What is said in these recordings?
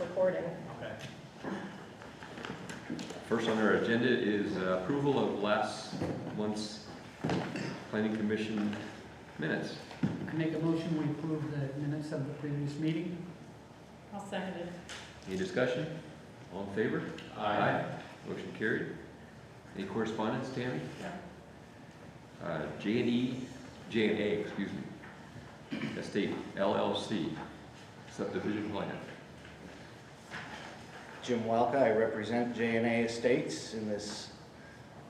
recording. Okay. First on our agenda is approval of last month's Planning Commission minutes. I make a motion, we approve the minutes of the previous meeting. I'll second it. Any discussion? All in favor? Aye. Motion carried. Any correspondence, Tammy? No. J&A, excuse me. Estate LLC, subdivision plan. Jim Welka, I represent J&A Estates in this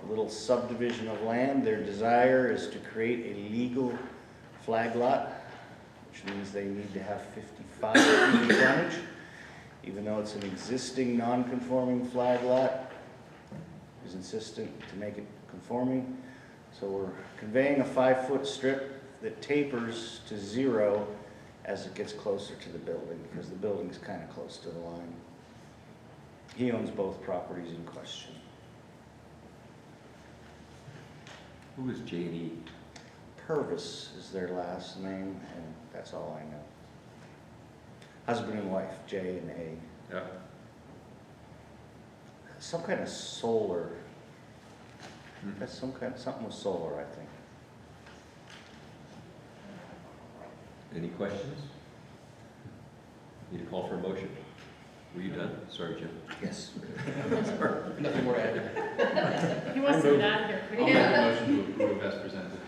little subdivision of land. Their desire is to create a legal flag lot, which means they need to have 55 feet of frontage. Even though it's an existing non-conforming flag lot, is insistent to make it conforming. So we're conveying a 5-foot strip that tapers to 0 as it gets closer to the building, because the building's kind of close to the line. He owns both properties in question. Who is J&E? Purvis is their last name, and that's all I know. Husband and wife, J and A. Yeah. Some kind of solar. Hmm. That's something with solar, I think. Any questions? Need a call for a motion? Were you done? Sorry, Jim. Yes. Nothing more to add. He wants to get out of here. I'll make a motion to approve as presented.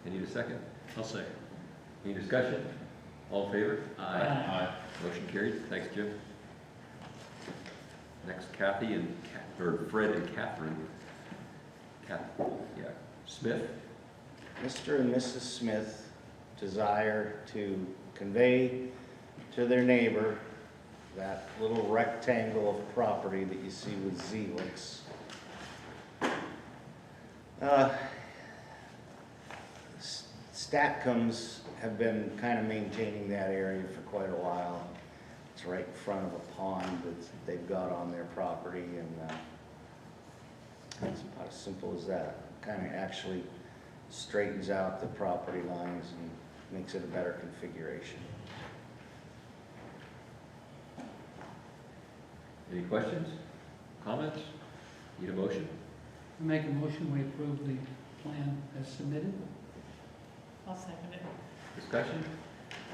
I need a second. I'll second. Any discussion? All in favor? Aye. Motion carried. Thanks, Jim. Next, Kathy and, or Fred and Catherine. Smith. Mr. and Mrs. Smith desire to convey to their neighbor that little rectangle of property that you see with Z-links. Statcoms have been kind of maintaining that area for quite a while. It's right in front of a pond that they've got on their property, and it's about as simple as that. Kind of actually straightens out the property lines and makes it a better configuration. Any questions? Comments? Need a motion? I make a motion, we approve the plan as submitted. I'll second it. Discussion?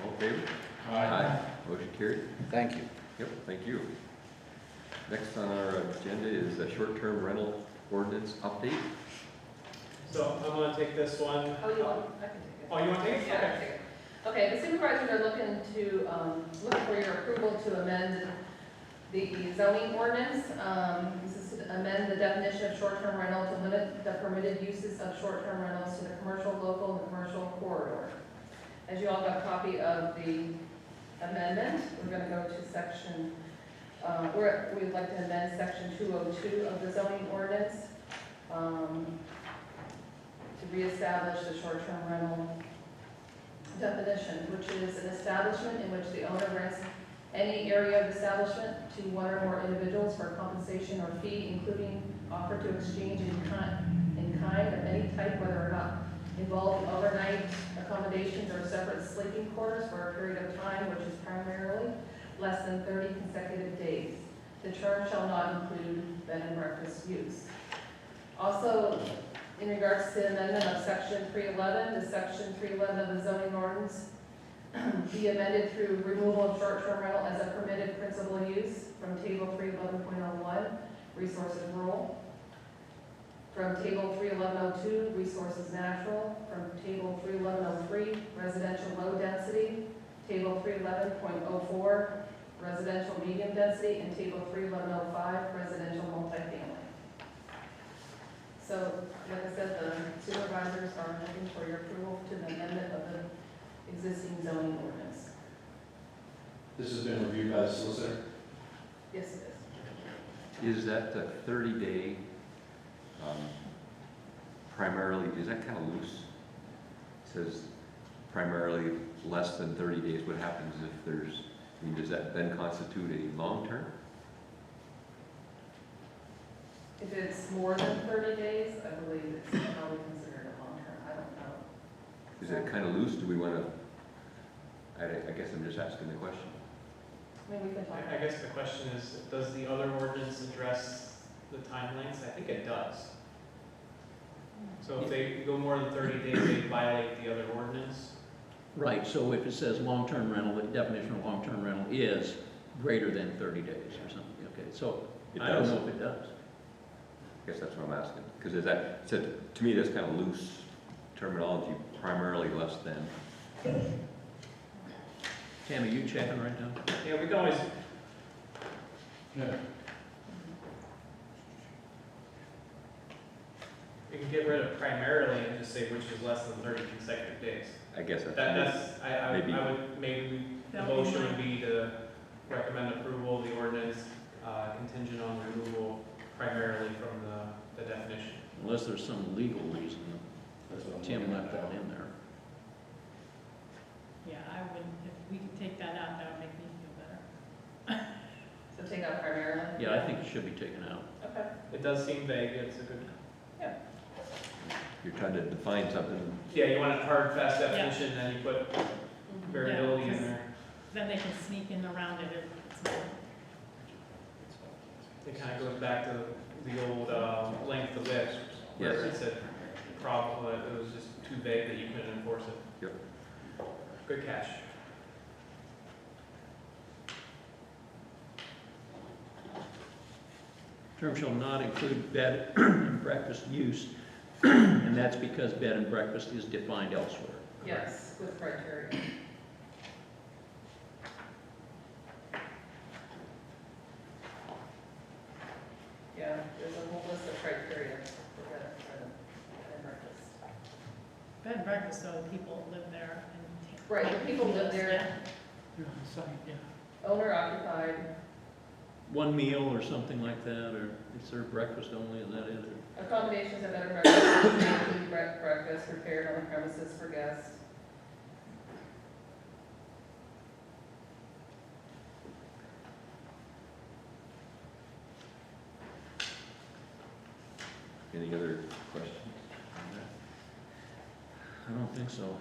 All in favor? Aye. Motion carried. Thank you. Yep, thank you. Next on our agenda is a short-term rental ordinance update. So I'm gonna take this one. Oh, you want, I can take it. Oh, you want to take it? Yeah, I can take it. Okay, the supervisors are looking to, look for your approval to amend the zoning ordinance. This is to amend the definition of short-term rental to limit the permitted uses of short-term rentals to the commercial, local, and commercial corridor. As you all got a copy of the amendment, we're gonna go to section, we'd like to amend section 202 of the zoning ordinance, to reestablish the short-term rental definition, which is an establishment in which the owner rents any area of establishment to one or more individuals for compensation or fee, including offer to exchange in kind of any type, whether or not involving overnight accommodations or separate sleeping quarters for a period of time which is primarily less than 30 consecutive days. The term shall not include bed and breakfast use. Also, in regards to the amendment of section 311, the section 311 of the zoning ordinance be amended through removal of short-term rental as a permitted principal use from table 311.01, resources rural, from table 311.02, resources natural, from table 311.03, residential low density, table 311.04, residential medium density, and table 311.05, residential multifamily. So, like I said, the supervisors are looking for your approval to the amendment of the existing zoning ordinance. This has been reviewed by the solicitor. Yes, it is. Is that the 30-day, primarily, is that kind of loose? It says primarily less than 30 days. What happens if there's, I mean, does that then constitute a long-term? If it's more than 30 days, I believe it's probably considered a long term. I don't know. Is it kind of loose? Do we want to, I guess I'm just asking the question. I mean, we can talk. I guess the question is, does the other ordinance address the time lengths? I think it does. So if they go more than 30 days, they violate the other ordinance. Right, so if it says long-term rental, the definition of long-term rental is greater than 30 days or something, okay, so It I don't does. know if it does. I guess that's what I'm asking, because is that, to me, that's kind of loose terminology, primarily less than. Tammy, you checking right now? Yeah, we can always, Yeah. we can get rid of primarily and just say which is less than 30 consecutive days. I guess that's. I would, maybe the That would be motion would mine. be to recommend approval of the ordinance contingent on removal primarily from the definition. Unless there's some legal reason That's what I'm Tim looking left at that in there. Yeah, I would, if we could take that out, that would make me feel better. So take out primarily? Yeah, I think it should be taken out. Okay. It does seem vague, it's a good, You're trying to define something, yeah, you want a hard, fast definition, then you put Mhm. variability in because- there. Then they can sneak in around it if it's not. It kind of goes back to the old length of width, where Yes. it said it was just too vague that you couldn't enforce it. Yep. Good catch. Term shall not include bed and breakfast use, and that's because bed and breakfast is defined elsewhere. Yes, with criteria. Yeah, there's a whole list of criteria for bed and breakfast. Bed and breakfast, so people live there and. take- Right, the people live there, You're on site, yeah. owner occupied, One meal or something like that, or is there breakfast only, is that it? accommodations at bed and breakfast, including breakfast prepared on the premises for guests. any other questions? I don't think so.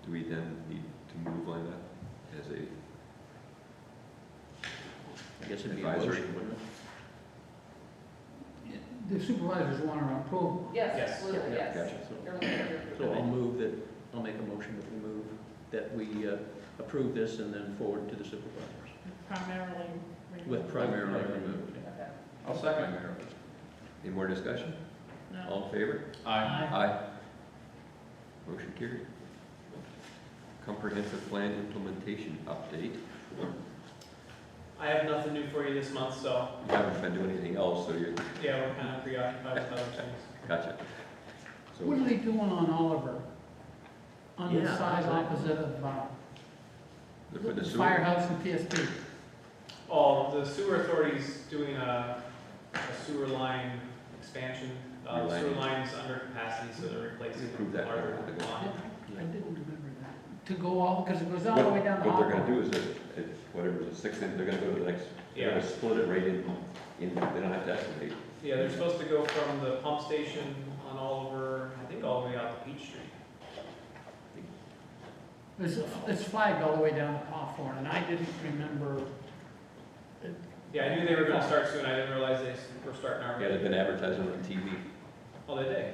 Do we then need to move on that as a, I guess it'd be a Advisory. motion, wouldn't it? The supervisors want to approve. Yes, Yes. absolutely, yes. gotcha. They're looking for your So I'll approval. move that, I'll make a motion that we move, that we approve this and then forward to the supervisors. Primarily. With primarily removed. Okay. I'll second. Any more discussion? No. All in favor? Aye. Aye. Motion carried. Comprehensive plan implementation update. I have nothing new for you this month, so, You haven't been doing anything else, so you're, yeah, we're kind of preoccupied with other things. gotcha. What are So, they doing on Oliver? On the Yeah, side how's that? opposite of look for the the sewer. firehouse and PSP. Oh, the sewer authority's doing a sewer line expansion. The sewer Relining. line's under capacity, so they're replacing Approved that a larger a while ago. line. I didn't remember that. To go all, because it goes all the way down to What they're Hawthorne. gonna do is that, whatever, it's a 6 inch, they're gonna go to the next, they're Yeah, gonna split it right in, they don't have to estimate. yeah, they're supposed to go from the pump station on Oliver, I think all the way out to Peach Street. It's flagged all the way down to Hawthorne, and I didn't remember. Yeah, I knew they were gonna start soon, I didn't realize they were starting Yeah, already. they've been advertising on TV. Oh, they did?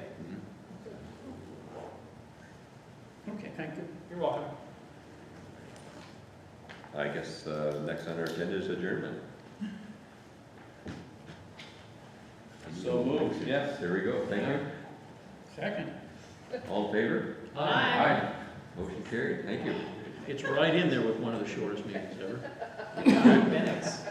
Okay, thank you. You're welcome. I guess, next on our agenda is adjournment. So moved, yes. There we go, thank you. Second. All in favor? Aye. Motion carried, thank you. It's right in there with one of the shortest meetings ever. 9 minutes.